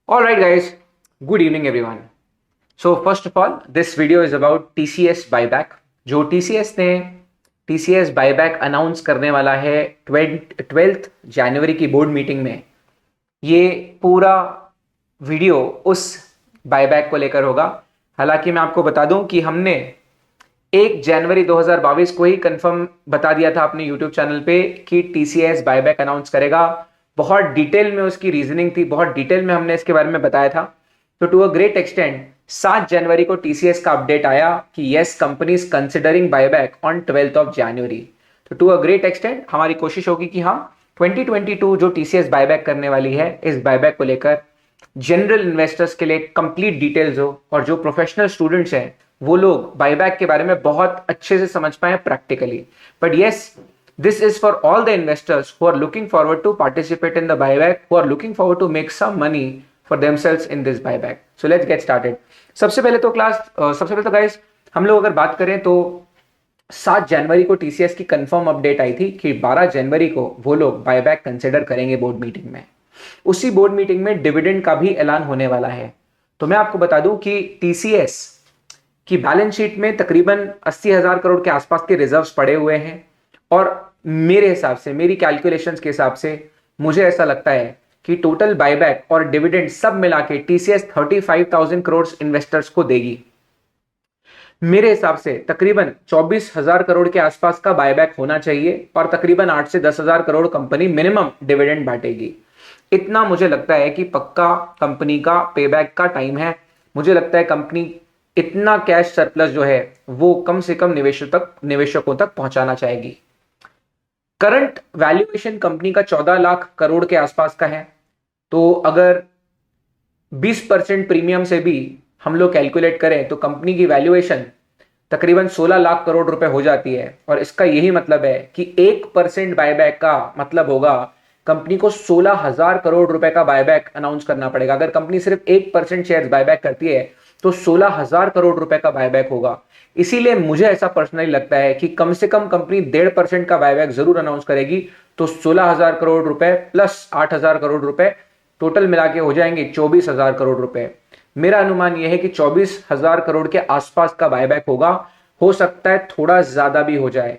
All right, guys. Good evening, everyone. So first of all, this video is about TCS buyback. जो TCS ने TCS buyback announce करने वाला है 12th जनवरी की board meeting में, ये पूरा वीडियो उस बायबैक को लेकर होगा। हालांकि मैं आपको बता दूं कि हमने 1 जनवरी 2022 को ही कंफर्म बता दिया था अपने यूट्यूब चैनल पे कि टीसीएस बायबैक अनाउंस करेगा। बहुत डिटेल में उसकी रीजनिंग थी, बहुत डिटेल में हमने इसके बारे में बताया था। तो टू अ ग्रेट एक्सटेंट 7 जनवरी को टीसीएस का अपडेट आया कि yes, company is considering buyback on 12th of January. तो टू अ ग्रेट एक्सटेंट हमारी कोशिश होगी कि हम 2022 जो टीसीएस बायबैक करने वाली है, इस बायबैक को लेकर जनरल इन्वेस्टर्स के लिए कंप्लीट डिटेल्स हो और जो प्रोफेशनल स्टूडेंट्स हैं वो लोग बायबैक के बारे में बहुत अच्छे से समझ पाए practically. But yes, this is for all the investors who are looking forward to participate in the buyback, who are looking forward to make some money for themselves in this buyback. So let's get started. सबसे पहले तो guys, हम लोग अगर बात करें तो 7 जनवरी को टीसीएस की कंफर्म अपडेट आई थी कि 12 जनवरी को वो लोग बायबैक कंसिडर करेंगे बोर्ड मीटिंग में। उसी बोर्ड मीटिंग में डिविडेंड का भी ऐलान होने वाला है। तो मैं आपको बता दूं कि टीसीएस की बैलेंस शीट में तकरीबन 80,000 करोड़ के आसपास के रिजर्व्स पड़े हुए हैं और मेरे हिसाब से, मेरी कैलकुलेशंस के हिसाब से मुझे ऐसा लगता है कि टोटल बायबैक और डिविडेंड सब मिला के टीसीएस 35,000 करोड़ इन्वेस्टर्स को देगी। मेरे हिसाब से तकरीबन 24,000 करोड़ के आसपास का बायबैक होना चाहिए और तकरीबन 8 से 10,000 करोड़ कंपनी मिनिमम डिविडेंड बांटेगी। इतना मुझे लगता है कि पक्का कंपनी का पेबैक का टाइम है। मुझे लगता है कंपनी इतना कैश सरप्लस जो है वो कम से कम निवेशकों तक पहुंचाना चाहेगी। करंट वैल्यूएशन कंपनी का 14 लाख करोड़ के आसपास का है। तो अगर 20% प्रीमियम से भी हम लोग कैलकुलेट करें तो कंपनी की वैल्यूएशन तकरीबन 16 लाख करोड़ रुपए हो जाती है। और इसका यही मतलब है कि 1% बायबैक का मतलब होगा कंपनी को 16,000 करोड़ रुपए का बायबैक अनाउंस करना पड़ेगा। अगर कंपनी सिर्फ 1% शेयर बायबैक करती है तो 16,000 करोड़ रुपए का बायबैक होगा। इसीलिए मुझे ऐसा पर्सनली लगता है कि कम से कम कंपनी 1.5% का बायबैक जरूर अनाउंस करेगी। तो 16,000 करोड़ रुपए प्लस 8,000 करोड़ रुपए टोटल मिला के हो जाएंगे 24,000 करोड़ रुपए। मेरा अनुमान यह है कि 24,000 करोड़ के आसपास का बायबैक होगा। हो सकता है थोड़ा ज्यादा भी हो जाए,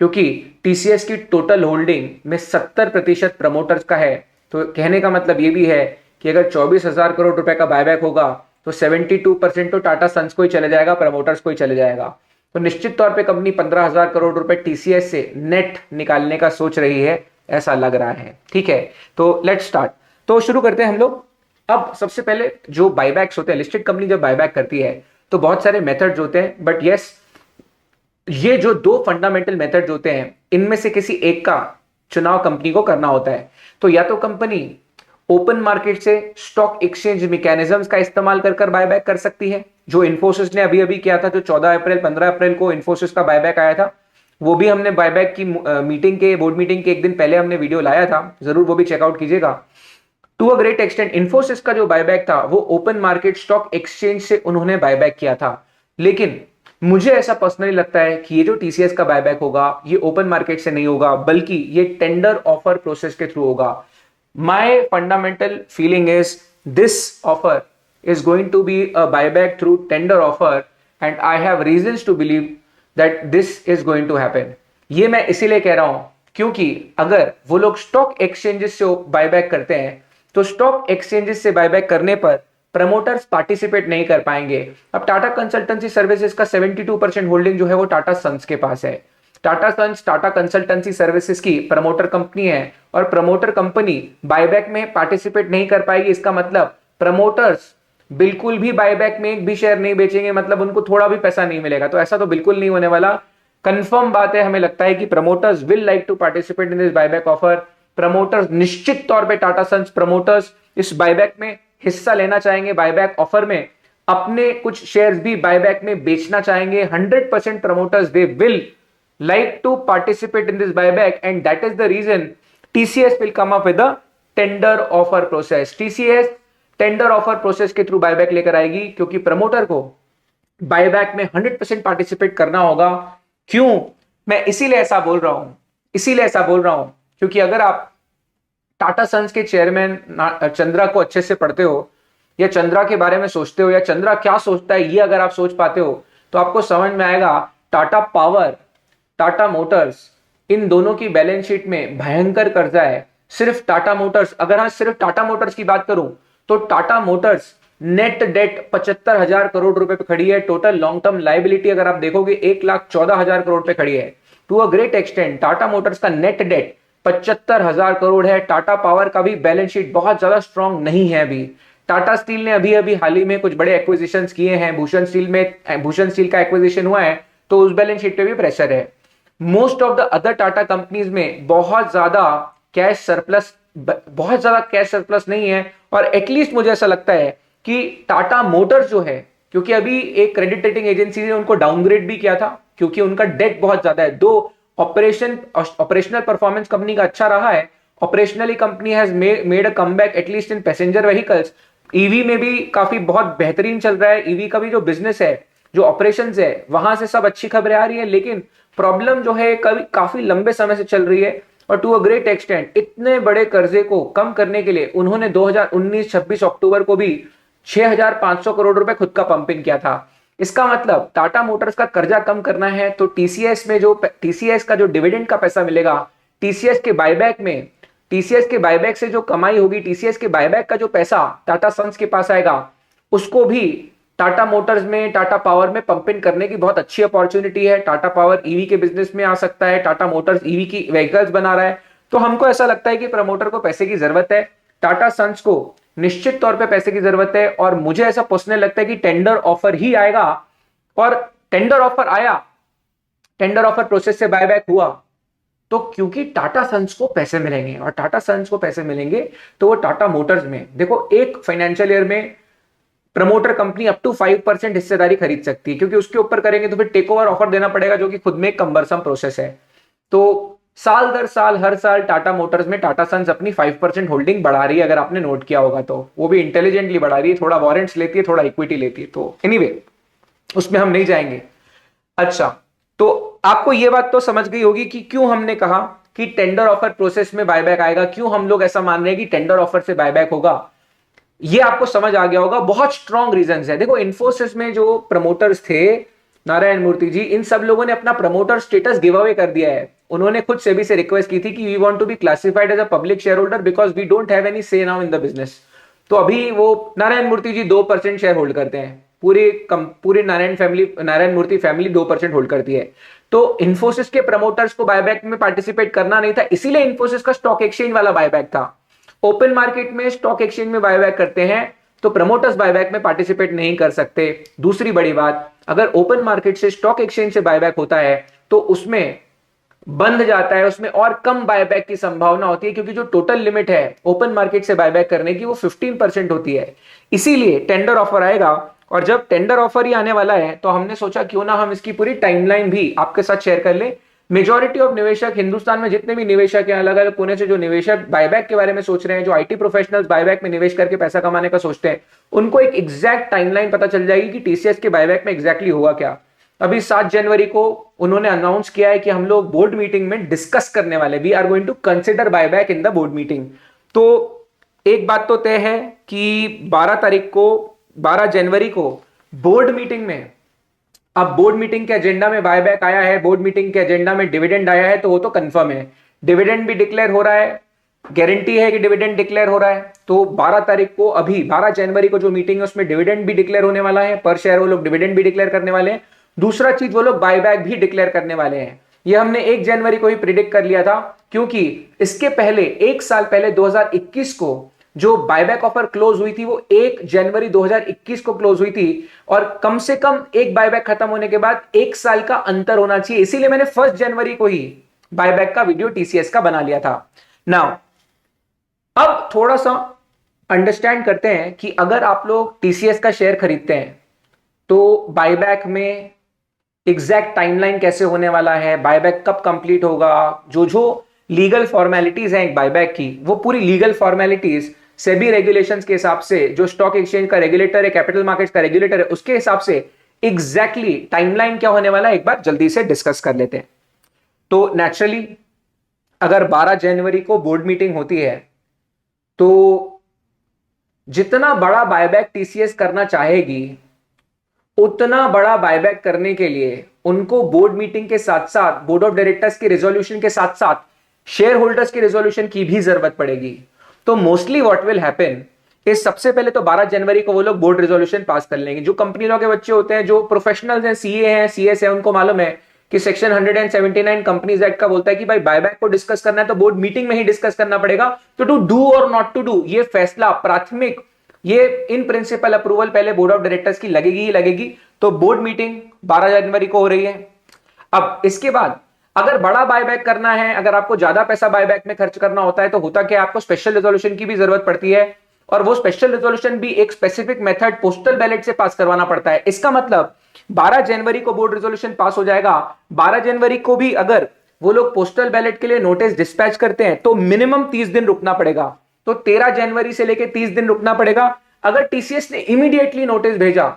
क्योंकि टीसीएस की टोटल होल्डिंग में 70% प्रमोटर्स का है। तो कहने का मतलब यह भी है कि अगर 24,000 करोड़ रुपए का बायबैक होगा तो 72% तो टाटा सन्स को ही चले जाएगा, प्रमोटर्स को ही चले जाएगा। तो निश्चित तौर पे कंपनी 15,000 करोड़ रुपए टीसीएस से नेट निकालने का सोच रही है, ऐसा लग रहा है। ठीक है, तो लेट्स स्टार्ट। तो शुरू करते हैं हम लोग। अब सबसे पहले जो बायबैक्स होते हैं, लिस्टेड कंपनी जब बायबैक करती है तो बहुत सारे मेथड्स होते हैं। बट यस, ये जो 2 फंडामेंटल मेथड्स होते हैं इनमें से किसी एक का चुनाव कंपनी को करना होता है। तो या तो कंपनी ओपन मार्केट से स्टॉक एक्सचेंज मैकेनिज्म्स का इस्तेमाल कर बायबैक कर सकती है, जो इन्फोसिस ने अभी अभी किया था। जो 14 अप्रैल 15 अप्रैल को इन्फोसिस का बायबैक आया था, वो भी हमने बायबैक की बोर्ड मीटिंग के एक दिन पहले हमने वीडियो लाया था, जरूर वो भी चेकआउट कीजिएगा। To a great extent Infosys का जो बायबैक था वो ओपन मार्केट स्टॉक एक्सचेंज से उन्होंने बायबैक किया था। लेकिन मुझे ऐसा पर्सनली लगता है कि ये जो टीसीएस का बायबैक होगा ये ओपन मार्केट से नहीं होगा, बल्कि ये टेंडर ऑफर प्रोसेस के थ्रू होगा। My fundamental feeling is this offer is going to be a buyback through tender offer, and I have reasons to believe that this is going to happen. ये मैं इसीलिए कह रहा हूं क्योंकि अगर वो लोग स्टॉक एक्सचेंजेस से बायबैक करते हैं तो स्टॉक एक्सचेंजेस से बायबैक करने पर प्रमोटर्स पार्टिसिपेट नहीं कर पाएंगे। अब टाटा कंसल्टेंसी सर्विसेज का 72% होल्डिंग जो है वो टाटा सन्स के पास है। टाटा सन्स टाटा कंसल्टेंसी सर्विसेज की प्रमोटर कंपनी है और प्रमोटर कंपनी बायबैक में पार्टिसिपेट नहीं कर पाएगी। इसका मतलब प्रमोटर्स बिल्कुल भी बायबैक में एक भी शेयर नहीं बेचेंगे, मतलब उनको थोड़ा भी पैसा नहीं मिलेगा। तो ऐसा तो बिल्कुल नहीं होने वाला। कंफर्म बात है, हमें लगता है कि promoters will like to participate in this buyback offer. Promoters निश्चित तौर पे टाटा सन्स प्रमोटर्स इस बायबैक में हिस्सा लेना चाहेंगे, बायबैक ऑफर में अपने कुछ शेयर्स भी बायबैक में बेचना चाहेंगे। 100% promoters they will like to participate in this buyback, and that is the reason TCS will come up with a tender offer process. TCS tender offer process के through buyback लेकर आएगी, क्योंकि promoter को buyback में 100% participate करना होगा। क्यों मैं इसीलिए ऐसा बोल रहा हूं क्योंकि अगर आप टाटा सन्स के चेयरमैन चंद्रा को अच्छे से पढ़ते हो या चंद्रा के बारे में सोचते हो या चंद्रा क्या सोचता है ये अगर आप सोच पाते हो तो आपको समझ में आएगा टाटा पावर, टाटा मोटर्स, इन दोनों की बैलेंस शीट में भयंकर कर्जा है। सिर्फ टाटा मोटर्स, अगर आज सिर्फ टाटा मोटर्स की बात करूं तो Tata Motors net debt 75,000 crore रुपए पे खड़ी है। टोटल लॉन्ग टर्म लाइबिलिटी अगर आप देखोगे 1,14,000 करोड़ पे खड़ी है। To a great extent Tata Motors का नेट डेट 75,000 करोड़ है। टाटा पावर का भी बैलेंस शीट बहुत ज्यादा स्ट्रांग नहीं है अभी। टाटा स्टील ने अभी अभी हाल ही में कुछ बड़े एक्विजिशंस किए हैं। भूषण स्टील का एक्विजिशन हुआ है तो उस बैलेंस शीट पे भी प्रेशर है। Most of the other Tata companies में बहुत ज्यादा कैश सरप्लस नहीं है। और एटलीस्ट मुझे ऐसा लगता है कि टाटा मोटर्स जो है, क्योंकि अभी एक क्रेडिट रेटिंग एजेंसी ने उनको डाउनग्रेड भी किया था क्योंकि उनका डेट बहुत ज्यादा है। दो ऑपरेशनल परफॉर्मेंस कंपनी का अच्छा रहा है। Operationally company has made a comeback at least in passenger vehicles. EV में भी काफी बहुत बेहतरीन चल रहा है। ईवी का भी जो बिजनेस है, जो ऑपरेशंस है, वहां से सब अच्छी खबरें आ रही है। लेकिन प्रॉब्लम जो है काफी लंबे समय से चल रही है और टू अ ग्रेट एक्सटेंट इतने बड़े कर्जे को कम करने के लिए उन्होंने 2019-26 अक्टूबर को भी 6,500 करोड़ रुपए खुद का पंप इन किया था। इसका मतलब टाटा मोटर्स का कर्जा कम करना है तो टीसीएस का जो डिविडेंड का पैसा मिलेगा, टीसीएस के बायबैक से जो कमाई होगी, टीसीएस के बायबैक का जो पैसा टाटा सन्स के पास आएगा, उसको भी टाटा मोटर्स में, टाटा पावर में पंप इन करने की बहुत अच्छी अपॉर्चुनिटी है। टाटा पावर ईवी के बिजनेस में आ सकता है, टाटा मोटर्स ईवी की व्हीकल्स बना रहा है। तो हमको ऐसा लगता है कि प्रमोटर को पैसे की जरूरत है, टाटा सन्स को निश्चित तौर पे पैसे की जरूरत है। और मुझे ऐसा पर्सनल लगता है कि टेंडर ऑफर ही आएगा। और टेंडर ऑफर आया, टेंडर ऑफर प्रोसेस से बायबैक हुआ तो क्योंकि टाटा सन्स को पैसे मिलेंगे और टाटा सन्स को पैसे मिलेंगे तो वो टाटा मोटर्स में, देखो, एक फाइनेंशियल ईयर में प्रमोटर कंपनी अप टू 5% हिस्सेदारी खरीद सकती है, क्योंकि उसके ऊपर करेंगे तो फिर टेक ओवर ऑफर देना पड़ेगा जो कि खुद में एक कंबरसम प्रोसेस है। तो साल दर साल हर साल टाटा मोटर्स में टाटा सन्स अपनी 5% होल्डिंग बढ़ा रही है। अगर आपने नोट किया होगा तो वो भी इंटेलिजेंटली बढ़ा रही है, थोड़ा वारंट्स लेती है, थोड़ा इक्विटी लेती है। तो एनीवे उसमें हम नहीं जाएंगे। अच्छा, तो आपको यह बात तो समझ गई होगी कि क्यों हमने कहा कि टेंडर ऑफर प्रोसेस में बायबैक आएगा, क्यों हम लोग ऐसा मान रहे हैं कि टेंडर ऑफर से बायबैक होगा। ये आपको समझ आ गया होगा। बहुत स्ट्रॉन्ग रीजंस है। देखो, इन्फोसिस में जो प्रमोटर्स थे, नारायण मूर्ति जी, इन सब लोगों ने अपना प्रमोटर स्टेटस गिव अवे कर दिया है। उन्होंने खुद सेबी से रिक्वेस्ट की थी कि we want to be classified as a public shareholder because we don't have any say now in the business. तो अभी वो नारायण मूर्ति जी 2% शेयर होल्ड करते हैं। पूरी नारायण मूर्ति फैमिली 2% होल्ड करती है। तो इन्फोसिस के प्रमोटर्स को बायबैक में पार्टिसिपेट करना नहीं था, इसीलिए इन्फोसिस का स्टॉक एक्सचेंज वाला बायबैक था। ओपन मार्केट में स्टॉक एक्सचेंज में बायबैक करते हैं तो प्रमोटर्स बायबैक में पार्टिसिपेट नहीं कर सकते। दूसरी बड़ी बात, अगर ओपन मार्केट से स्टॉक एक्सचेंज से बायबैक होता है तो उसमें बंद जाता है, उसमें और कम बायबैक की संभावना होती है, क्योंकि जो टोटल लिमिट है ओपन मार्केट से बायबैक करने की वो 15% होती है। इसीलिए टेंडर ऑफर आएगा। और जब टेंडर ऑफर ही आने वाला है तो हमने सोचा क्यों ना हम इसकी पूरी टाइमलाइन भी आपके साथ शेयर कर ले। मेजॉरिटी ऑफ निवेशक हिंदुस्तान में, जितने भी निवेशक हैं, अलग अलग कोने से जो निवेशक बायबैक के बारे में सोच रहे हैं, जो आईटी प्रोफेशनल्स बायबैक में निवेश करके पैसा कमाने का सोचते हैं, उनको एक एग्जैक्ट टाइमलाइन पता चल जाएगी कि टीसीएस के बायबैक में एग्जैक्टली हुआ क्या। अभी 7 जनवरी को उन्होंने अनाउंस किया है कि हम लोग बोर्ड मीटिंग में डिस्कस करने वाले, we are going to consider buyback in the board meeting. तो एक बात तो तय है कि 12 जनवरी को बोर्ड मीटिंग में, अब बोर्ड मीटिंग के एजेंडा में बायबैक आया है, बोर्ड मीटिंग के एजेंडा में डिविडेंड आया है, तो वो तो कंफर्म है। डिविडेंड भी डिक्लेयर हो रहा है, गारंटी है कि डिविडेंड डिक्लेयर हो रहा है। तो 12 तारीख को, अभी 12 जनवरी को जो मीटिंग है उसमें डिविडेंड भी डिक्लेयर होने वाला है, पर शेयर वो लोग डिविडेंड भी डिक्लेयर करने वाले हैं। दूसरा चीज, वो लोग बायबैक भी डिक्लेयर करने वाले हैं। ये हमने 1 जनवरी को ही प्रिडिक्ट कर लिया था, क्योंकि इसके पहले 1 साल पहले 2021 को जो बायबैक ऑफर क्लोज हुई थी वो 1 जनवरी 2021 को क्लोज हुई थी। और कम से कम एक बायबैक खत्म होने के बाद 1 साल का अंतर होना चाहिए, इसीलिए मैंने 1 जनवरी को ही बायबैक का वीडियो टीसीएस का बना लिया था। नाउ अब थोड़ा सा अंडरस्टैंड करते हैं कि अगर आप लोग टीसीएस का शेयर खरीदते हैं तो बायबैक में एग्जैक्ट टाइमलाइन कैसे होने वाला है, बायबैक कब कंप्लीट होगा, जो जो लीगल फॉर्मेलिटीज हैं एक बायबैक की, वो पूरी लीगल फॉर्मेलिटीज सेबी रेगुलेशंस के हिसाब से, जो स्टॉक एक्सचेंज का रेगुलेटर है, कैपिटल मार्केट्स का रेगुलेटर है, उसके हिसाब से एग्जैक्टली टाइमलाइन क्या होने वाला है एक बार जल्दी से डिस्कस कर लेते हैं। तो नेचुरली अगर 12 जनवरी को बोर्ड मीटिंग होती है तो जितना बड़ा बायबैक टीसीएस करना चाहेगी, उतना बड़ा बायबैक करने के लिए उनको बोर्ड मीटिंग के साथ साथ, बोर्ड ऑफ डायरेक्टर्स के रेजोल्यूशन के साथ साथ शेयर होल्डर्स के रेजोल्यूशन की भी जरूरत पड़ेगी। तो मोस्टली व्हाट विल हैपन इस, सबसे पहले तो 12 जनवरी को वो लोग बोर्ड रेजोल्यूशन पास कर लेंगे। जो कंपनी लॉ के बच्चे होते हैं, जो प्रोफेशनल्स हैं, सीए हैं, सीएस है, उनको मालूम है कि सेक्शन 179 कंपनीज एक्ट का बोलता है कि भाई बायबैक को डिस्कस करना है तो बोर्ड मीटिंग में ही डिस्कस करना पड़ेगा। तो टू डू और नॉट टू डू, ये फैसला प्राथमिक, ये इन प्रिंसिपल अप्रूवल पहले बोर्ड ऑफ डायरेक्टर्स की लगेगी ही लगेगी। तो बोर्ड मीटिंग 12 जनवरी को हो रही है। अब इसके बाद अगर बड़ा बायबैक करना है, अगर आपको ज्यादा पैसा बायबैक में खर्च करना होता है, तो होता क्या, आपको स्पेशल रेजोल्यूशन की भी जरूरत पड़ती है। और वो स्पेशल रेजोल्यूशन भी एक स्पेसिफिक मेथड पोस्टल बैलेट से पास करवाना पड़ता है। इसका मतलब 12 जनवरी को बोर्ड रेजोल्यूशन पास हो जाएगा। 12 जनवरी को भी अगर वो लोग पोस्टल बैलेट के लिए नोटिस डिस्पैच करते हैं तो मिनिमम 30 दिन रुकना पड़ेगा। तो 13 जनवरी से लेकर 30 दिन रुकना पड़ेगा। अगर टीसीएस ने इमीडिएटली नोटिस भेजा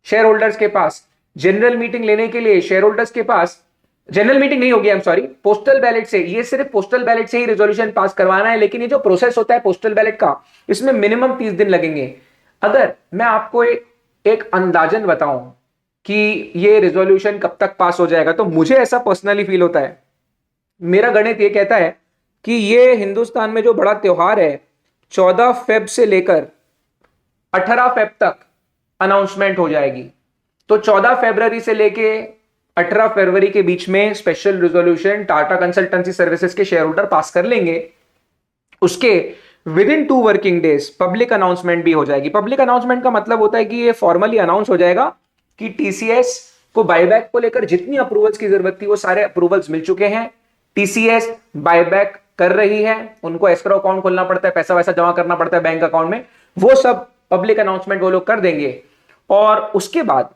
शेयर होल्डर्स के पास, जनरल मीटिंग लेने के लिए शेयर होल्डर्स के पास, जनरल मीटिंग नहीं होगी, I am sorry, postal ballot से, ये सिर्फ पोस्टल बैलेट से ही रेजोल्यूशन पास करवाना है। लेकिन ये जो प्रोसेस होता है पोस्टल बैलेट का, इसमें मिनिमम 30 दिन लगेंगे। अगर मैं आपको एक अंदाजन बताऊं कि ये रेजोल्यूशन कब तक पास हो जाएगा, तो मुझे ऐसा पर्सनली फील होता है, मेरा गणित ये कहता है कि ये हिंदुस्तान में जो बड़ा त्योहार है 14 फेब से लेकर 18 फेब तक अनाउंसमेंट हो जाएगी। तो 14 फरवरी से लेके 18 फरवरी के बीच में स्पेशल रेजोल्यूशन टाटा कंसल्टेंसी सर्विसेज के शेयर होल्डर पास कर लेंगे। उसके with in 2 working days public announcement भी हो जाएगी। पब्लिक अनाउंसमेंट का मतलब होता है कि ये फॉर्मली अनाउंस हो जाएगा कि टीसीएस को बायबैक को लेकर जितनी अप्रूवल्स की जरूरत थी वो सारे अप्रूवल्स मिल चुके हैं। टीसीएस बायबैक कर रही है, उनको एस्क्रो अकाउंट खोलना पड़ता है, पैसा वैसा जमा करना पड़ता है बैंक अकाउंट में, वो सब पब्लिक अनाउंसमेंट वो लोग कर देंगे। और उसके बाद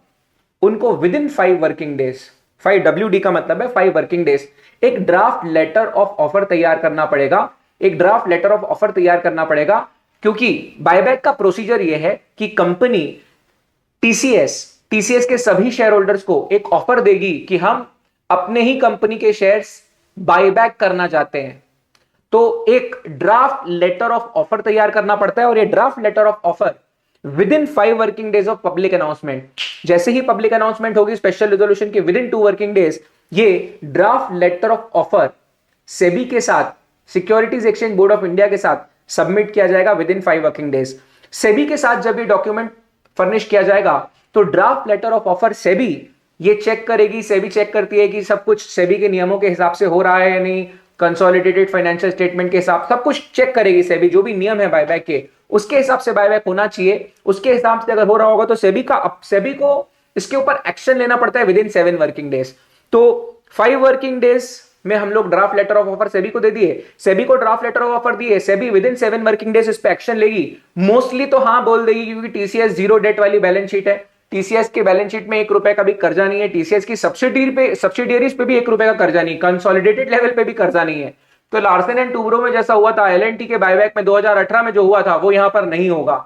उनको with in 5 working days, 5WD का मतलब है 5 वर्किंग डेज, एक ड्राफ्ट लेटर ऑफ ऑफर तैयार करना पड़ेगा। एक ड्राफ्ट लेटर ऑफ ऑफर तैयार करना पड़ेगा, क्योंकि बायबैक का प्रोसीजर यह है कि कंपनी टीसीएस के सभी शेयर होल्डर्स को एक ऑफर देगी कि हम अपने ही कंपनी के शेयर्स बायबैक करना चाहते हैं। तो एक ड्राफ्ट लेटर ऑफ ऑफर तैयार करना पड़ता है, और ये draft letter of offer within 5 working days of public announcement, जैसे ही पब्लिक अनाउंसमेंट होगी स्पेशल रेजोल्यूशन के विद इन 2 वर्किंग डेज, ये draft letter of offer SEBI के साथ, securities exchange board of India के साथ सबमिट किया जाएगा within 5 working days. SEBI के साथ जब ये डॉक्यूमेंट फर्निश किया जाएगा तो draft letter of offer SEBI ये चेक करेगी। सेबी चेक करती है कि सब कुछ सेबी के नियमों के हिसाब से हो रहा है या नहीं, कंसोलिडेटेड फाइनेंशियल स्टेटमेंट के हिसाब, सब कुछ चेक करेगी सेबी। जो भी नियम है बायबैक के उसके हिसाब से बायबैक होना चाहिए, उसके हिसाब से अगर हो रहा होगा तो सेबी को इसके ऊपर एक्शन लेना पड़ता है विद इन 7 वर्किंग डेज। तो 5 वर्किंग डेज में हम लोग draft letter of offer SEBI को दे दिए, सेबी को ड्राफ्ट लेटर ऑफ ऑफर दिए, SEBI with in 7 working days इस पे एक्शन लेगी। मोस्टली तो हाँ बोल देगी, क्योंकि टीसीएस जीरो डेट वाली बैलेंस शीट है, टीसीएस के बैलेंस शीट में 1 रुपए का भी कर्जा नहीं है, टीसीएस की सब्सिडियरीज पे भी 1 रुपए का कर्जा नहीं, कंसोलिडेटेड लेवल पे भी कर्जा नहीं है। तो लार्सन एंड टूब्रो में जैसा हुआ था, एलएनटी के बायबैक में 2018 में जो हुआ था वो यहां पर नहीं होगा।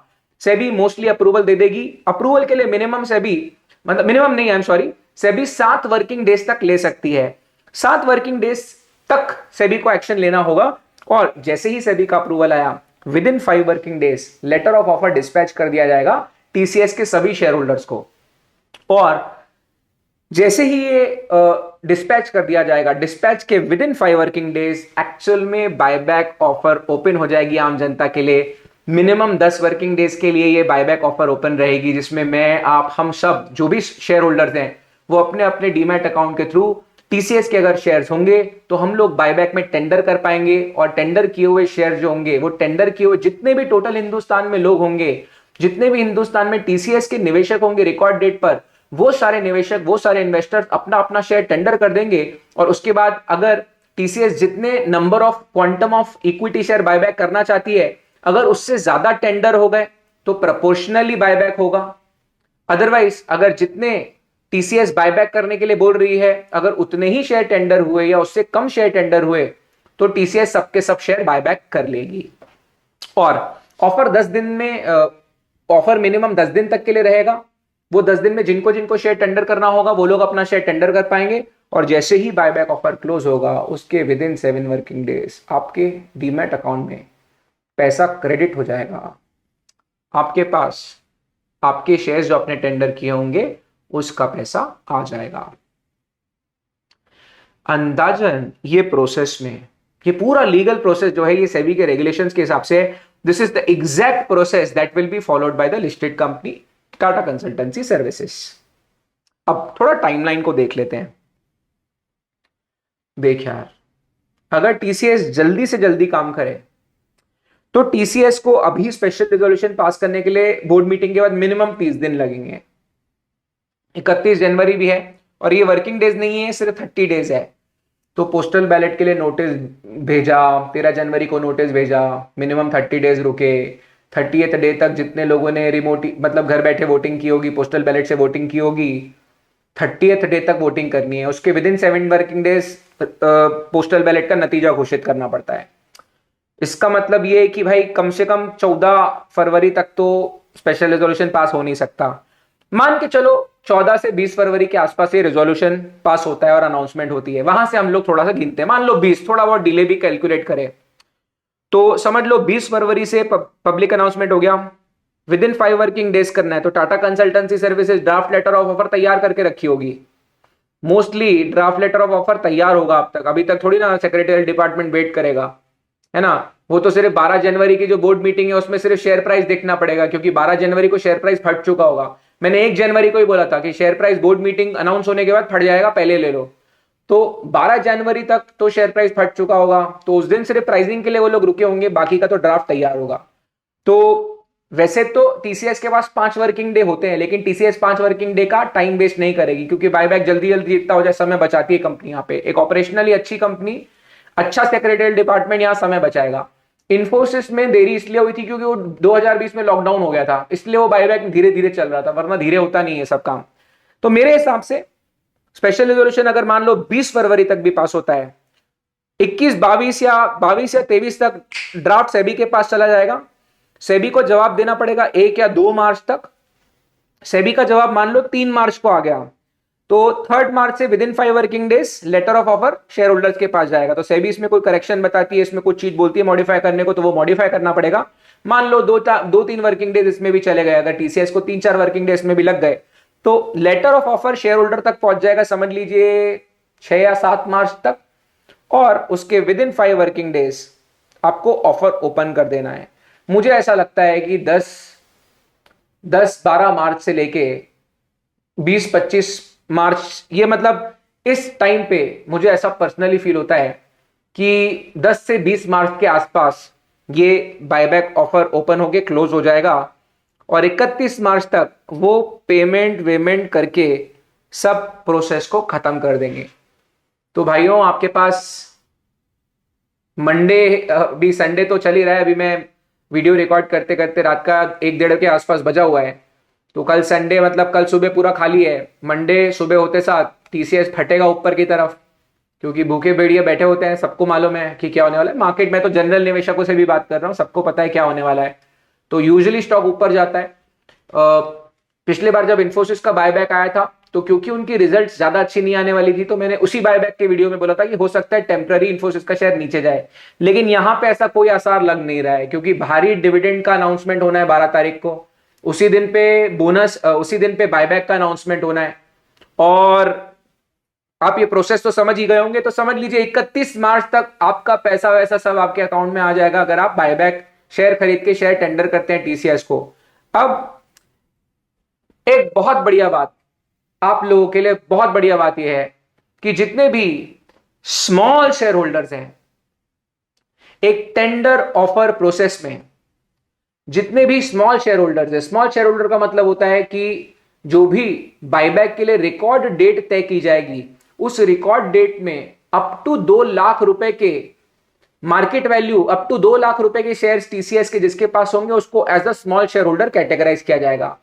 सेबी मोस्टली अप्रूवल दे देगी। अप्रूवल के लिए मिनिमम सेबी, मतलब मिनिमम नहीं, I am sorry, SEBI 7 working days तक ले सकती है। 7 वर्किंग डेज तक सेबी को एक्शन लेना होगा, और जैसे ही सेबी का अप्रूवल आया with in 5 working days later of offer dispatch कर दिया जाएगा टीसीएस के सभी शेयर होल्डर्स को। और जैसे ही ये डिस्पैच कर दिया जाएगा, डिस्पैच के within 5 working days actual में बायबैक ऑफर ओपन हो जाएगी आम जनता के लिए। मिनिमम 10 वर्किंग डेज के लिए ये बायबैक ऑफर ओपन रहेगी, जिसमें मैं, आप, हम सब जो भी शेयर होल्डर्स हैं वो अपने अपने डीमैट अकाउंट के थ्रू टीसीएस के अगर शेयर्स होंगे तो हम लोग बायबैक में टेंडर कर पाएंगे। और टेंडर किए हुए शेयर जो होंगे, वो टेंडर किए हुए जितने भी टोटल हिंदुस्तान में लोग होंगे, जितने भी हिंदुस्तान में टीसीएस के निवेशक होंगे रिकॉर्ड डेट पर, वो सारे निवेशक, वो सारे इन्वेस्टर्स अपना अपना शेयर टेंडर कर देंगे। और उसके बाद अगर टीसीएस जितने number of quantum of equity share buyback करना चाहती है, अगर उससे ज्यादा टेंडर हो गए तो प्रोपोर्शनली बायबैक होगा। अदरवाइज अगर जितने टीसीएस बायबैक करने के लिए बोल रही है, अगर उतने ही शेयर टेंडर हुए या उससे कम शेयर टेंडर हुए तो टीसीएस सबके सब शेयर बायबैक कर लेगी। और ऑफर 10 दिन में, ऑफर मिनिमम 10 दिन तक के लिए रहेगा। वो 10 दिन में जिनको जिनको शेयर टेंडर करना होगा वो लोग अपना शेयर टेंडर कर पाएंगे। और जैसे ही बायबैक ऑफर क्लोज होगा उसके विद इन 7 वर्किंग डेज आपके डीमैट अकाउंट में पैसा क्रेडिट हो जाएगा। आपके पास आपके शेयर्स जो आपने टेंडर किए होंगे उसका पैसा आ जाएगा। अंदाजन ये प्रोसेस में, ये पूरा लीगल प्रोसेस जो है ये सेबी के रेगुलेशंस के हिसाब से, this is the exact process that will be followed by the listed company Tata Consultancy services. अब थोड़ा टाइमलाइन को देख लेते हैं। देख यार, अगर टीसीएस जल्दी से जल्दी काम करे तो टीसीएस को अभी स्पेशल रिजोल्यूशन पास करने के लिए बोर्ड मीटिंग के बाद मिनिमम 30 दिन लगेंगे। 31 जनवरी भी है और ये वर्किंग डेज नहीं है, सिर्फ 30 डेज है। तो पोस्टल बैलेट के लिए नोटिस भेजा, 13 जनवरी को नोटिस भेजा, मिनिमम 30 डेज रुके। 30th डे तक जितने लोगों ने रिमोट मतलब घर बैठे वोटिंग की होगी, पोस्टल बैलेट से वोटिंग की होगी, 30th डे तक वोटिंग करनी है। उसके with in 7 working days postal ballot का नतीजा घोषित करना पड़ता है। इसका मतलब ये है कि भाई कम से कम 14 फरवरी तक तो स्पेशल रेजोल्यूशन पास हो नहीं सकता। मान के चलो 14 से 20 फरवरी के आसपास ये रेजोल्यूशन पास होता है और अनाउंसमेंट होती है, वहां से हम लोग थोड़ा सा गिनते हैं, मान लो 20, थोड़ा बहुत डिले भी कैलकुलेट करें तो समझ लो 20 फरवरी से पब्लिक अनाउंसमेंट हो गया। विद इन 5 वर्किंग डेज करना है तो Tata Consultancy Services draft letter of offer तैयार करके रखी होगी। Mostly draft letter of offer तैयार होगा अब तक, अभी तक थोड़ी ना सेक्रेटरियल डिपार्टमेंट वेट करेगा, है ना। वो तो सिर्फ 12 जनवरी की जो बोर्ड मीटिंग है उसमें सिर्फ शेयर प्राइस देखना पड़ेगा, क्योंकि 12 जनवरी को शेयर प्राइस फट चुका होगा। मैंने 1 जनवरी को ही बोला था कि share price board meeting announce होने के बाद फट जाएगा, पहले ले लो। तो 12 जनवरी तक तो शेयर प्राइस फट चुका होगा, तो उस दिन सिर्फ प्राइसिंग के लिए वो लोग रुके होंगे, बाकी का तो ड्राफ्ट तैयार होगा। तो वैसे तो टीसीएस के पास 5 वर्किंग डे होते हैं, लेकिन टीसीएस 5 वर्किंग डे का टाइम वेस्ट नहीं करेगी, क्योंकि बायबैक जल्दी जल्दी जितना हो जाए समय बचाती है कंपनी। यहाँ पे एक ऑपरेशनली अच्छी कंपनी, अच्छा सेक्रेटरियल डिपार्टमेंट यहाँ समय बचाएगा। इन्फोसिस में देरी इसलिए हुई थी क्योंकि वो 2020 में लॉकडाउन हो गया था, इसलिए वो बायबैक धीरे धीरे चल रहा था, वरना धीरे होता नहीं है सब काम। तो मेरे हिसाब से स्पेशल रेजोल्यूशन अगर मान लो 20 फरवरी तक भी पास होता है, 21, 22 या 23 तक ड्राफ्ट सेबी के पास चला जाएगा। सेबी को जवाब देना पड़ेगा 1 या 2 मार्च तक। सेबी का जवाब मान लो 3 मार्च को आ गया तो 3 मार्च से with in 5 working days later of offer share holders के पास जाएगा। तो सेबी इसमें कोई करेक्शन बताती है, इसमें कुछ चीज बोलती है मॉडिफाई करने को, तो वो मॉडिफाई करना पड़ेगा। मान लो 2-3 वर्किंग डेज इसमें भी चले गए, अगर टीसीएस को 3-4 वर्किंग डेज में भी लग गए तो letter of offer shareholder तक पहुंच जाएगा, समझ लीजिए 6 या 7 मार्च तक। और उसके विद इन 5 वर्किंग डेज आपको ऑफर ओपन कर देना है। मुझे ऐसा लगता है कि 10-12 मार्च से लेके 20-25 मार्च, ये मतलब इस टाइम पे मुझे ऐसा पर्सनली फील होता है कि 10 से 20 मार्च के आसपास ये बायबैक ऑफर ओपन होके क्लोज हो जाएगा और 31 मार्च तक वो पेमेंट वेमेंट करके सब प्रोसेस को खत्म कर देंगे। तो भाइयों, आपके पास मंडे, अभी संडे तो चल ही रहा है, अभी मैं वीडियो रिकॉर्ड करते करते रात का 1-1:30 के आसपास बजा हुआ है। तो कल संडे मतलब कल सुबह पूरा खाली है। मंडे सुबह होते साथ टीसीएस फटेगा ऊपर की तरफ, क्योंकि भूखे भेड़िए बैठे होते हैं, सबको मालूम है कि क्या होने वाला है मार्केट में। तो जनरल निवेशकों से भी बात कर रहा हूँ, सबको पता है क्या होने वाला है। तो यूजुअली स्टॉक ऊपर जाता है। पिछली बार जब इन्फोसिस का बायबैक आया था तो क्योंकि उनकी रिजल्ट्स ज्यादा अच्छी नहीं आने वाली थी, तो मैंने उसी बायबैक के वीडियो में बोला था कि हो सकता है टेम्पररी इन्फोसिस का शेयर नीचे जाए। लेकिन यहां पे ऐसा कोई आसार लग नहीं रहा है, क्योंकि भारी डिविडेंड का अनाउंसमेंट होना है 12 तारीख को, उसी दिन पे बोनस, उसी दिन पे बायबैक का अनाउंसमेंट होना है। और आप ये प्रोसेस तो समझ ही गए होंगे, तो समझ लीजिए 31 मार्च तक आपका पैसा वैसा सब आपके अकाउंट में आ जाएगा, अगर आप बायबैक शेयर खरीद के शेयर टेंडर करते हैं टीसीएस को। अब एक बहुत बढ़िया बात आप लोगों के लिए, बहुत बढ़िया बात यह है कि जितने भी स्मॉल शेयर होल्डर्स हैं, एक टेंडर ऑफर प्रोसेस में जितने भी स्मॉल शेयर होल्डर्स हैं, स्मॉल शेयर होल्डर का मतलब होता है कि जो भी बायबैक के लिए रिकॉर्ड डेट तय की जाएगी, उस रिकॉर्ड डेट में अप टू 2 लाख रुपए के market value, up to 2 lakh रुपए के शेयर्स टीसीएस के जिसके पास होंगे उसको as a small shareholder categorise किया जाएगा।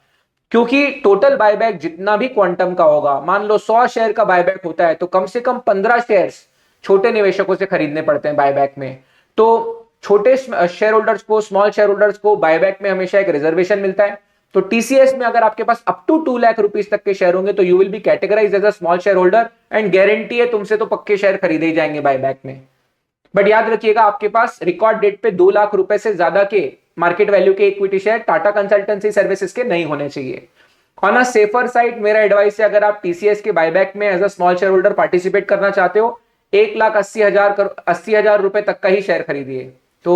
क्योंकि टोटल बायबैक जितना भी क्वांटम का होगा, मान लो 100 शेयर का बायबैक होता है तो कम से कम 15 शेयर्स छोटे निवेशकों से खरीदने पड़ते हैं बायबैक में। तो छोटे शेयर होल्डर्स को, स्मॉल शेयर होल्डर्स को बायबैक में हमेशा एक रिजर्वेशन मिलता है। तो टीसीएस में अगर आपके पास अप टू 2 लाख रुपीस तक के शेयर होंगे तो you will be categorise as a small shareholder, and guarantee है तुमसे तो पक्के शेयर खरीदे ही जाएंगे बायबैक में। बट याद रखिएगा, आपके पास रिकॉर्ड डेट पे 2 लाख रुपए से ज्यादा के मार्केट वैल्यू के इक्विटी शेयर टाटा कंसल्टेंसी सर्विसेज के नहीं होने चाहिए। ऑन अ सेफर साइड मेरा एडवाइस है, अगर आप टीसीएस के बायबैक में as a small shareholder participate करना चाहते हो, 1,80,000 रुपए तक का ही शेयर खरीदिए। तो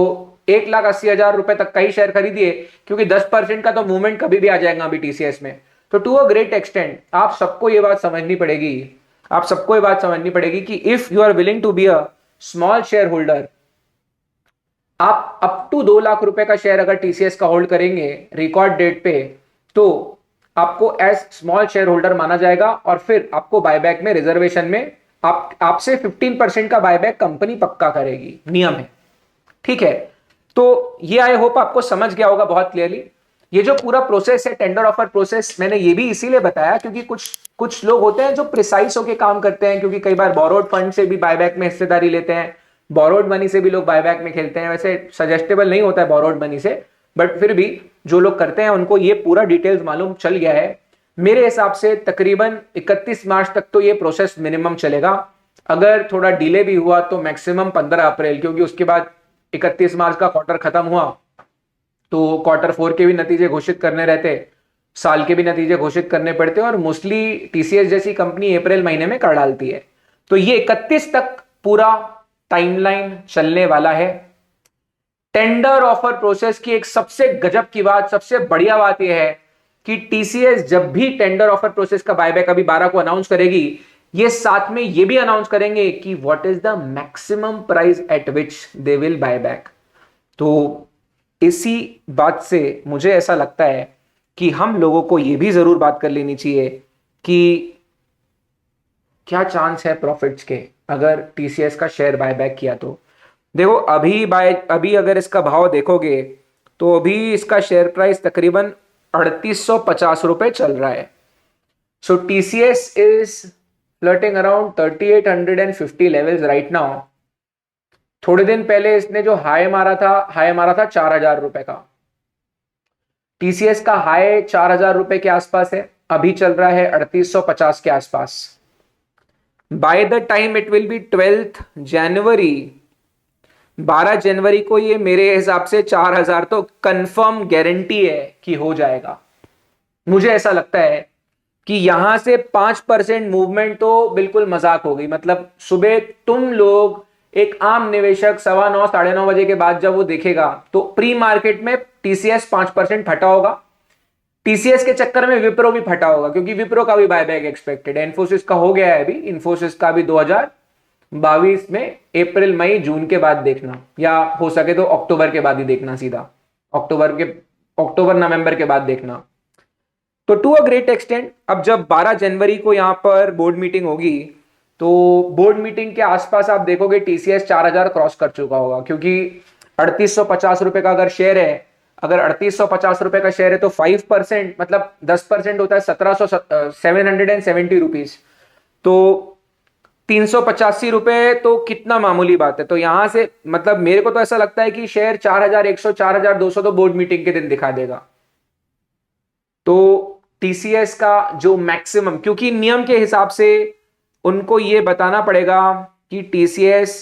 1,80,000 रुपए तक का ही शेयर खरीदिए, क्योंकि 10% का तो मूवमेंट कभी भी आ जाएगा अभी टीसीएस में। तो टू अ ग्रेट एक्सटेंट आप सबको ये बात समझनी पड़ेगी, आप सबको ये बात समझनी पड़ेगी कि if you are willing to be a small shareholder, आप अप टू 2 लाख रुपए का शेयर अगर टीसीएस का होल्ड करेंगे रिकॉर्ड डेट पे, तो आपको एज स्मॉल शेयर होल्डर माना जाएगा, और फिर आपको बायबैक में रिजर्वेशन में आपसे 15% का बायबैक कंपनी पक्का करेगी, नियम है, ठीक है। तो ये आई होप आपको समझ गया होगा बहुत क्लियरली। ये जो पूरा प्रोसेस है टेंडर ऑफर प्रोसेस, मैंने ये भी इसीलिए बताया क्योंकि कुछ लोग होते हैं जो प्रिसाइज होके काम करते हैं, क्योंकि कई बार बोरोड फंड से भी बायबैक में हिस्सेदारी लेते हैं, बोरोड मनी से भी लोग बायबैक में खेलते हैं। वैसे सजेस्टेबल नहीं होता है बोरोड मनी से, बट फिर भी जो लोग करते हैं उनको ये पूरा डिटेल्स मालूम चल गया है। मेरे हिसाब से तकरीबन 31 मार्च तक तो ये प्रोसेस मिनिमम चलेगा, अगर थोड़ा डिले भी हुआ तो मैक्सिमम 15 अप्रैल, क्योंकि उसके बाद 31 मार्च का क्वार्टर खत्म हुआ तो क्वार्टर 4 के भी नतीजे घोषित करने रहते, साल के भी नतीजे घोषित करने पड़ते, और मोस्टली टीसीएस जैसी कंपनी अप्रैल महीने में कर डालती है। तो ये 31 तक पूरा टाइमलाइन चलने वाला है। टेंडर ऑफर प्रोसेस की एक सबसे गजब की बात, सबसे बढ़िया बात यह है कि टीसीएस जब भी टेंडर ऑफर प्रोसेस का बायबैक अभी 12 को अनाउंस करेगी, ये साथ में ये भी अनाउंस करेंगे कि what is the maximum price at which they will buy back. तो इसी बात से मुझे ऐसा लगता है कि हम लोगों को यह भी जरूर बात कर लेनी चाहिए कि क्या चांस है प्रॉफिट्स के अगर टीसीएस का शेयर बायबैक किया तो। देखो अभी अगर इसका भाव देखोगे तो अभी इसका शेयर प्राइस तकरीबन 3850 रुपए चल रहा है। So TCS is flirting around 3850 levels right now. थोड़े दिन पहले इसने जो हाई मारा था 4,000 रुपए का। टीसीएस का हाई 4,000 रुपए के आसपास है, अभी चल रहा है 3850 के आसपास। By the time it will be 12th जनवरी, 12 जनवरी को ये मेरे हिसाब से 4,000 तो कंफर्म गारंटी है कि हो जाएगा। मुझे ऐसा लगता है कि यहां से 5% मूवमेंट तो बिल्कुल मजाक हो गई। मतलब सुबह तुम लोग, एक आम निवेशक 9:15 9:30 बजे के बाद जब वो देखेगा तो प्री मार्केट में टीसीएस 5% फटा होगा। टीसीएस के चक्कर में विप्रो भी फटा होगा, क्योंकि विप्रो का भी बायबैक एक्सपेक्टेड है। इन्फोसिस का हो गया है अभी, इन्फोसिस का भी 2022 में अप्रैल मई जून के बाद देखना, या हो सके तो अक्टूबर के बाद ही देखना, सीधा अक्टूबर नवंबर के बाद देखना। तो टू अ ग्रेट एक्सटेंट अब जब 12 जनवरी को यहां पर बोर्ड मीटिंग होगी, तो बोर्ड मीटिंग के आसपास आप देखोगे टीसीएस 4,000 क्रॉस कर चुका होगा, क्योंकि 3850 रुपए का अगर शेयर है, अगर 3850 रुपए का शेयर है तो 5% मतलब 10% होता है 770 रुपीज। तो 385 रुपए तो कितना मामूली बात है। तो यहां से मतलब मेरे को तो ऐसा लगता है कि शेयर 4,100 4,200 तो बोर्ड मीटिंग के दिन दिखा देगा। तो टीसीएस का जो मैक्सिमम, क्योंकि नियम के हिसाब से उनको ये बताना पड़ेगा कि टीसीएस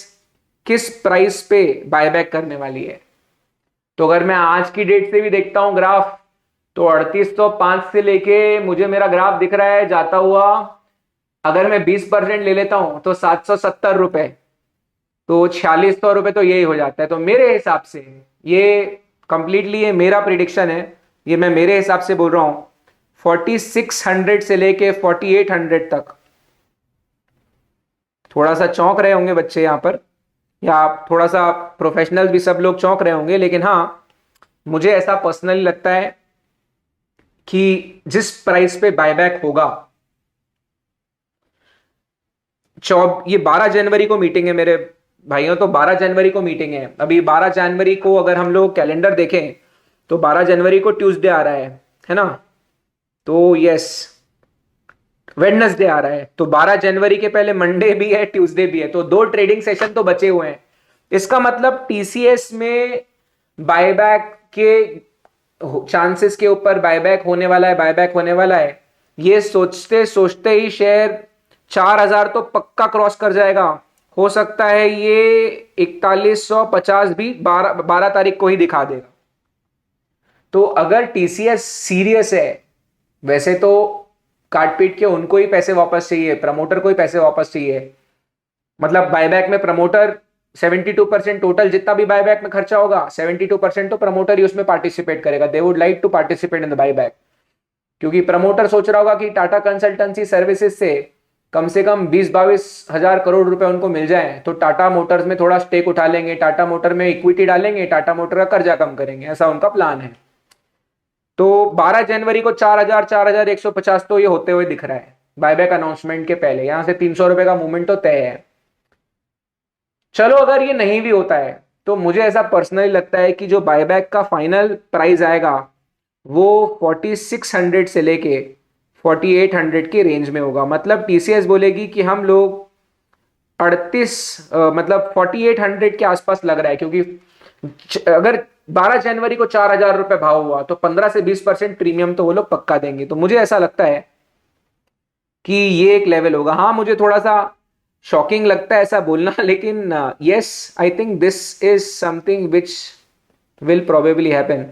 किस प्राइस पे बायबैक करने वाली है। तो अगर मैं आज की डेट से भी देखता हूं ग्राफ, तो 3805 से लेके मुझे मेरा ग्राफ दिख रहा है जाता हुआ, अगर मैं 20% ले लेता हूं तो 770 रुपए, तो 4600 रुपए तो यही हो जाता है। तो मेरे हिसाब से ये कंप्लीटली, ये मेरा प्रिडिक्शन है, ये मैं मेरे हिसाब से बोल रहा हूं, 4600 से लेके 4800 तक। थोड़ा सा चौंक रहे होंगे बच्चे यहां पर, या थोड़ा सा प्रोफेशनल भी सब लोग चौंक रहे होंगे, लेकिन हाँ मुझे ऐसा पर्सनली लगता है कि जिस प्राइस पे बायबैक होगा, ये 12 जनवरी को मीटिंग है मेरे भाइयों, तो 12 जनवरी को मीटिंग है। अभी 12 जनवरी को अगर हम लोग कैलेंडर देखें तो 12 जनवरी को ट्यूसडे आ रहा है ना, तो यस वेडनेसडे आ रहा है, तो 12 जनवरी के पहले मंडे भी है, ट्यूसडे भी है, तो 2 ट्रेडिंग सेशन तो बचे हुए हैं। इसका मतलब टीसीएस में बायबैक के चांसेस के ऊपर बायबैक होने वाला है, ये सोचते सोचते ही शेयर 4,000 तो पक्का क्रॉस कर जाएगा। हो सकता है ये 4150 भी 12 तारीख को ही दिखा देगा। तो अगर टीसीएस सीरियस है, वैसे तो काट पीट के उनको ही पैसे वापस चाहिए, प्रमोटर को ही पैसे वापस चाहिए। मतलब बायबैक में प्रमोटर 72% टोटल जितना भी बायबैक में खर्चा होगा 72% तो प्रमोटर ही उसमें पार्टिसिपेट करेगा। They would like to participate in the buyback, क्योंकि प्रमोटर सोच रहा होगा कि टाटा कंसल्टेंसी सर्विसेज से कम 20-22 हजार करोड़ रुपए उनको मिल जाए तो टाटा मोटर्स में थोड़ा स्टेक उठा लेंगे, टाटा मोटर में इक्विटी डालेंगे, टाटा मोटर का कर्जा कम करेंगे, ऐसा उनका प्लान है। तो 12 जनवरी को 4,000 4,150 तो ये होते हुए दिख रहा है बायबैक अनाउंसमेंट के पहले। यहां से 300 रुपए का मूवमेंट तो तय है। चलो अगर ये नहीं भी होता है तो मुझे ऐसा पर्सनली लगता है कि जो बायबैक का फाइनल प्राइस आएगा वो 4600 से लेके 4800 के रेंज में होगा। मतलब टीसीएस बोलेगी कि हम लोग 4800 के आसपास लग रहा है, क्योंकि अगर 12 जनवरी को 4,000 रुपए भाव हुआ तो 15 से 20% प्रीमियम तो वो लोग पक्का देंगे। तो मुझे ऐसा लगता है कि ये एक लेवल होगा। हाँ, मुझे थोड़ा सा शॉकिंग लगता है ऐसा बोलना, लेकिन yes, I think this is something which will probably happen.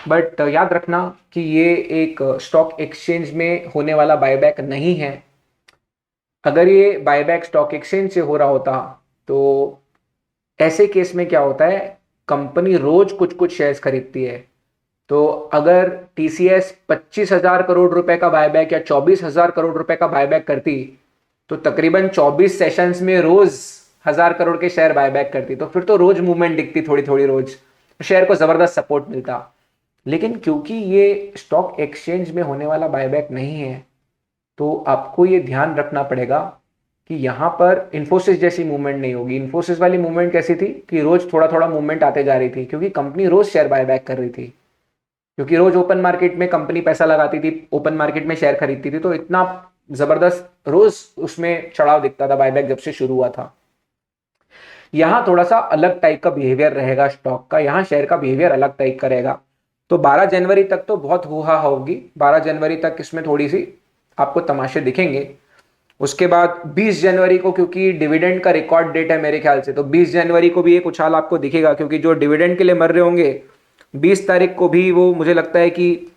But याद रखना कि ये एक स्टॉक एक्सचेंज में होने वाला बायबैक नहीं है। अगर ये बायबैक स्टॉक एक्सचेंज से हो रहा होता तो ऐसे केस में क्या होता है, कंपनी रोज कुछ कुछ शेयर्स खरीदती है। तो अगर टीसीएस 25,000 करोड़ रुपए का बायबैक या 24,000 करोड़ रुपए का बायबैक करती तो तकरीबन 24 सेशंस में रोज 1,000 करोड़ के शेयर बायबैक करती, तो फिर तो रोज मूवमेंट दिखती, थोड़ी थोड़ी रोज शेयर को जबरदस्त सपोर्ट मिलता। लेकिन क्योंकि ये स्टॉक एक्सचेंज में होने वाला बायबैक नहीं है तो आपको ये ध्यान रखना पड़ेगा कि यहां पर इन्फोसिस जैसी मूवमेंट नहीं होगी। इन्फोसिस वाली मूवमेंट कैसी थी कि रोज थोड़ा थोड़ा मूवमेंट आते जा रही थी, क्योंकि कंपनी रोज शेयर बायबैक कर रही थी, क्योंकि रोज ओपन मार्केट में कंपनी पैसा लगाती थी, ओपन मार्केट में शेयर खरीदती थी, तो इतना जबरदस्त रोज उसमें चढ़ाव दिखता था बायबैक जब से शुरू हुआ था। यहां थोड़ा सा अलग टाइप का बिहेवियर रहेगा स्टॉक का, यहां शेयर का बिहेवियर अलग टाइप का रहेगा। तो 12 जनवरी तक तो बहुत हुआ होगी, 12 जनवरी तक इसमें थोड़ी सी आपको तमाशे दिखेंगे। उसके बाद 20 जनवरी को, क्योंकि डिविडेंड का रिकॉर्ड डेट है मेरे ख्याल से, तो 20 जनवरी को भी एक उछाल आपको दिखेगा, क्योंकि जो डिविडेंड के लिए मर रहे होंगे 20 तारीख को भी वो, मुझे लगता है कि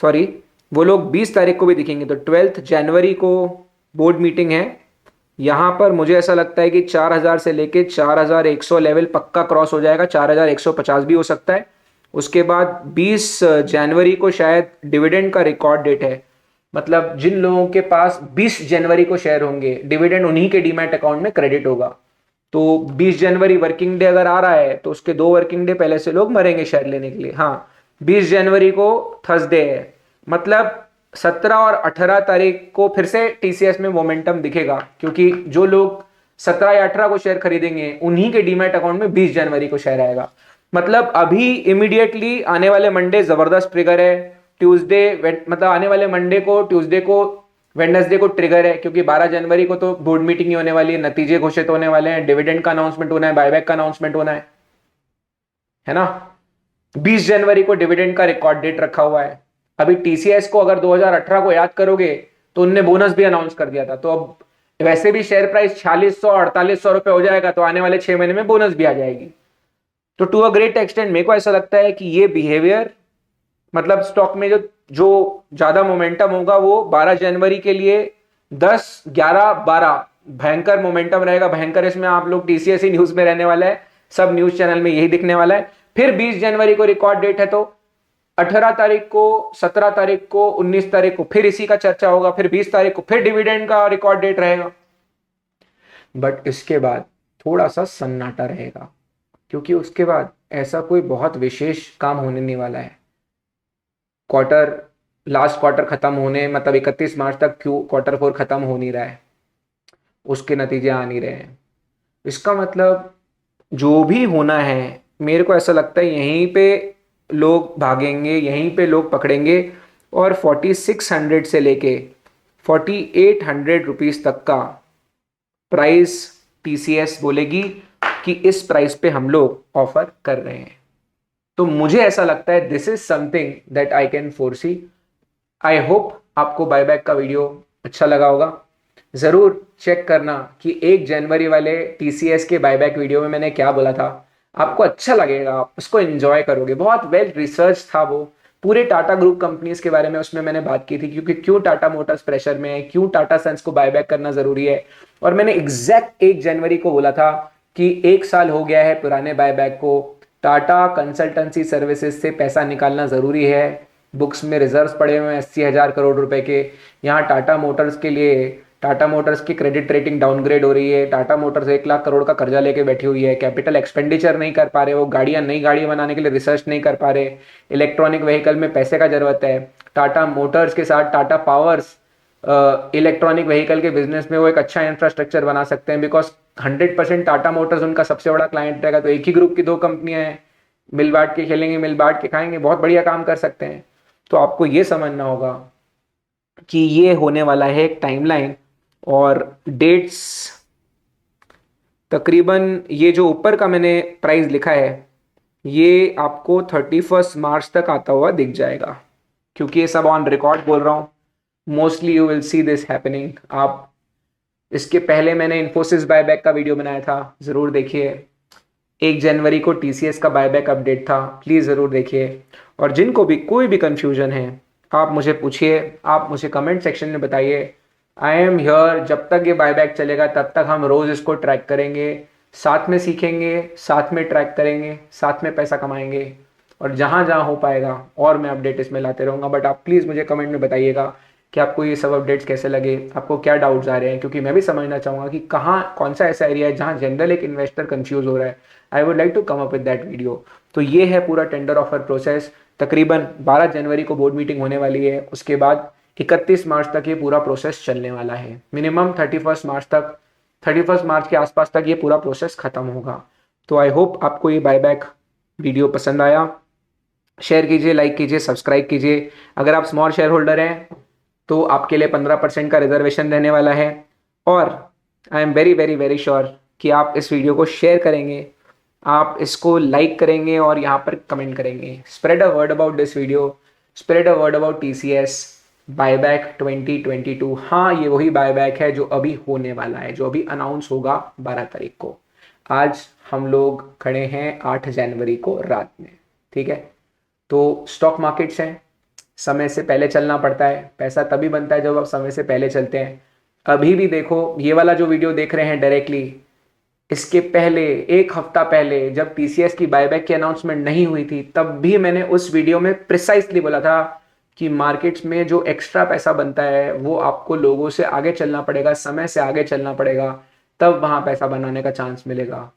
सॉरी, वो लोग 20 तारीख को भी दिखेंगे। तो 12 जनवरी को बोर्ड मीटिंग है। यहां पर मुझे ऐसा लगता है कि 4,000 से लेके 4,100 लेवल पक्का क्रॉस हो जाएगा, 4,150 भी हो सकता है। उसके बाद 20 जनवरी को शायद डिविडेंड का रिकॉर्ड डेट है। मतलब जिन लोगों के पास 20 जनवरी को शेयर होंगे, डिविडेंड उन्हीं के डीमैट अकाउंट में क्रेडिट होगा। तो 20 जनवरी वर्किंग डे अगर आ रहा है तो उसके 2 वर्किंग डे पहले से लोग मरेंगे शेयर लेने के लिए। हाँ, 20 जनवरी को थर्सडे है, मतलब 17 और 18 तारीख को फिर से टीसीएस में मोमेंटम दिखेगा, क्योंकि जो लोग 17 या 18 को शेयर खरीदेंगे उन्हीं के डीमैट अकाउंट में 20 जनवरी को शेयर आएगा। मतलब अभी इमीडिएटली आने वाले मंडे जबरदस्त ट्रिगर है। ट्यूसडे, मतलब आने वाले मंडे को, ट्यूसडे को, वेडनेसडे को ट्रिगर है, क्योंकि 12 जनवरी को तो बोर्ड मीटिंग ही होने वाली है, नतीजे घोषित होने वाले हैं, डिविडेंड का अनाउंसमेंट होना है, बायबैक का अनाउंसमेंट होना है ना। 20 जनवरी को डिविडेंड का रिकॉर्ड डेट रखा हुआ है। अभी टीसीएस को अगर 2018 को याद करोगे तो उनने बोनस भी अनाउंस कर दिया था, तो अब वैसे भी शेयर प्राइस 4600 4800 रुपए हो जाएगा, तो आने वाले 6 महीने में बोनस भी आ जाएगी। तो टू अ ग्रेट एक्सटेंट मेरे को ऐसा लगता है कि ये बिहेवियर, मतलब स्टॉक में जो जो ज्यादा मोमेंटम होगा वो 12 जनवरी के लिए 10, 11, 12 भयंकर मोमेंटम रहेगा। भयंकर इसमें आप लोग टीसीएस ही न्यूज में रहने वाला है, सब न्यूज चैनल में यही दिखने वाला है। फिर 20 जनवरी को रिकॉर्ड डेट है, तो 18 तारीख को, 17 तारीख को, 19 तारीख को फिर इसी का चर्चा होगा, फिर 20 तारीख को फिर डिविडेंड का रिकॉर्ड डेट रहेगा। बट इसके बाद थोड़ा सा सन्नाटा रहेगा, क्योंकि उसके बाद ऐसा कोई बहुत विशेष काम होने नहीं वाला है। लास्ट क्वार्टर खत्म होने, मतलब 31 मार्च तक क्वार्टर 4 खत्म हो नहीं रहा है, उसके नतीजे आ नहीं रहे हैं। इसका मतलब जो भी होना है, मेरे को ऐसा लगता है यहीं पे लोग भागेंगे, यहीं पे लोग पकड़ेंगे, और 4600 से लेके 4800 रुपीज तक का प्राइस टीसीएस बोलेगी कि इस प्राइस पे हम लोग ऑफर कर रहे हैं। तो मुझे ऐसा लगता है this is something that I can foresee. I hope आपको बायबैक का वीडियो अच्छा लगा होगा। जरूर चेक करना कि 1 जनवरी वाले टीसीएस के बायबैक वीडियो में मैंने क्या बोला था। आपको अच्छा लगेगा, आप उसको एंजॉय करोगे। बहुत वेल रिसर्च था वो, पूरे टाटा ग्रुप कंपनीज के बारे में उसमें मैंने बात की थी, क्योंकि क्यों टाटा मोटर्स प्रेशर में है, क्यों टाटा सन्स को बायबैक करना जरूरी है। और मैंने एग्जैक्ट 1 जनवरी को बोला था कि 1 साल हो गया है पुराने बायबैक को, टाटा कंसल्टेंसी सर्विसेज से पैसा निकालना जरूरी है। बुक्स में रिजर्व्स पड़े हुए हैं 80,000 करोड़ रुपए के। यहाँ टाटा मोटर्स के लिए, टाटा मोटर्स की क्रेडिट रेटिंग डाउनग्रेड हो रही है, टाटा मोटर्स 1 लाख करोड़ का कर्जा लेके बैठी हुई है, कैपिटल एक्सपेंडिचर नहीं कर पा रहे, वो गाड़ियां नई गाड़ियां बनाने के लिए रिसर्च नहीं कर पा रहे, इलेक्ट्रॉनिक व्हीकल में पैसे का जरूरत है। टाटा मोटर्स के साथ टाटा पावर्स इलेक्ट्रॉनिक व्हीकल के बिजनेस में वो एक अच्छा इंफ्रास्ट्रक्चर बना सकते हैं, बिकॉज 100% टाटा मोटर्स उनका सबसे बड़ा क्लाइंट रहेगा। तो एक ही ग्रुप की 2 कंपनियां हैं, मिल बांट के खेलेंगे, मिल बांट के खाएंगे, बहुत बढ़िया काम कर सकते हैं। तो आपको ये समझना होगा कि ये होने वाला है एक टाइमलाइन, और डेट्स तकरीबन ये जो ऊपर का मैंने प्राइस लिखा है ये आपको 31 मार्च तक आता हुआ दिख जाएगा, क्योंकि ये सब ऑन रिकॉर्ड बोल रहा हूँ। Mostly you will see this happening. आप इसके पहले मैंने इन्फोसिस बायबैक का वीडियो बनाया था, ज़रूर देखिए। 1 जनवरी को टीसीएस का बायबैक अपडेट था, प्लीज़ ज़रूर देखिए। और जिनको भी कोई भी कंफ्यूजन है आप मुझे पूछिए, आप मुझे कमेंट सेक्शन में बताइए। आई एम हियर, जब तक ये बायबैक चलेगा तब तक हम रोज़ इसको ट्रैक करेंगे, साथ में सीखेंगे, साथ में ट्रैक करेंगे, साथ में पैसा कमाएंगे, और जहाँ जहाँ हो पाएगा और मैं अपडेट इसमें लाते रहूँगा। बट आप प्लीज़ मुझे कमेंट में बताइएगा कि आपको ये सब अपडेट्स कैसे लगे, आपको क्या डाउट्स आ रहे हैं, क्योंकि मैं भी समझना चाहूँगा कि कहाँ कौन सा ऐसा एरिया है जहाँ जनरल एक इन्वेस्टर कंफ्यूज हो रहा है। I would like to come up with that video. तो ये है पूरा टेंडर ऑफर प्रोसेस। तकरीबन 12 जनवरी को बोर्ड मीटिंग होने वाली है, उसके बाद 31 मार्च तक ये पूरा प्रोसेस चलने वाला है। मिनिमम 31 मार्च तक, 31 मार्च के आसपास तक ये पूरा प्रोसेस खत्म होगा। तो आई होप आपको ये बायबैक वीडियो पसंद आया। शेयर कीजिए, लाइक कीजिए, सब्सक्राइब कीजिए। अगर आप स्मॉल शेयर होल्डर हैं तो आपके लिए 15% का रिजर्वेशन रहने वाला है। और I am very very very sure कि आप इस वीडियो को शेयर करेंगे, आप इसको लाइक करेंगे और यहाँ पर कमेंट करेंगे। Spread a word about this video, spread a word about TCS buyback 2022। हाँ, ये वही बायबैक है जो अभी होने वाला है, जो अभी अनाउंस होगा 12 तारीख को। आज हम लोग खड़े हैं 8 जनवरी को रात में, ठीक है। तो स्टॉक मार्केट्स हैं, समय से पहले चलना पड़ता है, पैसा तभी बनता है जब आप समय से पहले चलते हैं। अभी भी देखो, ये वाला जो वीडियो देख रहे हैं डायरेक्टली, इसके पहले 1 हफ्ता पहले जब टीसीएस की बायबैक की अनाउंसमेंट नहीं हुई थी, तब भी मैंने उस वीडियो में प्रिसाइसली बोला था कि मार्केट्स में जो एक्स्ट्रा पैसा बनता है वो आपको लोगों से आगे चलना पड़ेगा, समय से आगे चलना पड़ेगा, तब वहां पैसा बनाने का चांस मिलेगा।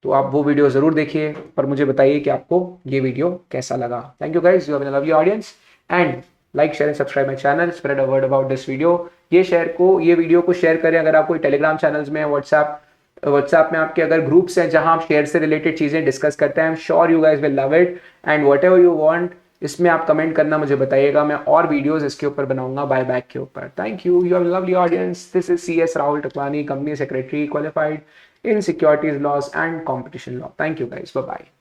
तो आप वो वीडियो जरूर देखिए और मुझे बताइए कि आपको ये वीडियो कैसा लगा। Thank you guys, you have been a lovely audience, and like share and subscribe my channel, spread a word about this video. ये वीडियो को शेयर करें। अगर आप कोई टेलीग्राम चैनल्स में, व्हाट्सएप में आपके अगर ग्रुप्स हैं जहां आप शेयर से रिलेटेड चीजें डिस्कस करते हैं, I am sure you guys will love it. And what ever you want, इसमें आप कमेंट करना, मुझे बताइएगा, मैं और वीडियोस इसके ऊपर बनाऊंगा, बायबैक के ऊपर। Thank you, you have lovely audience. This is CS Rahul Taklani, company secretary, qualified in securities laws and competition law. Thank you guys. Bye bye.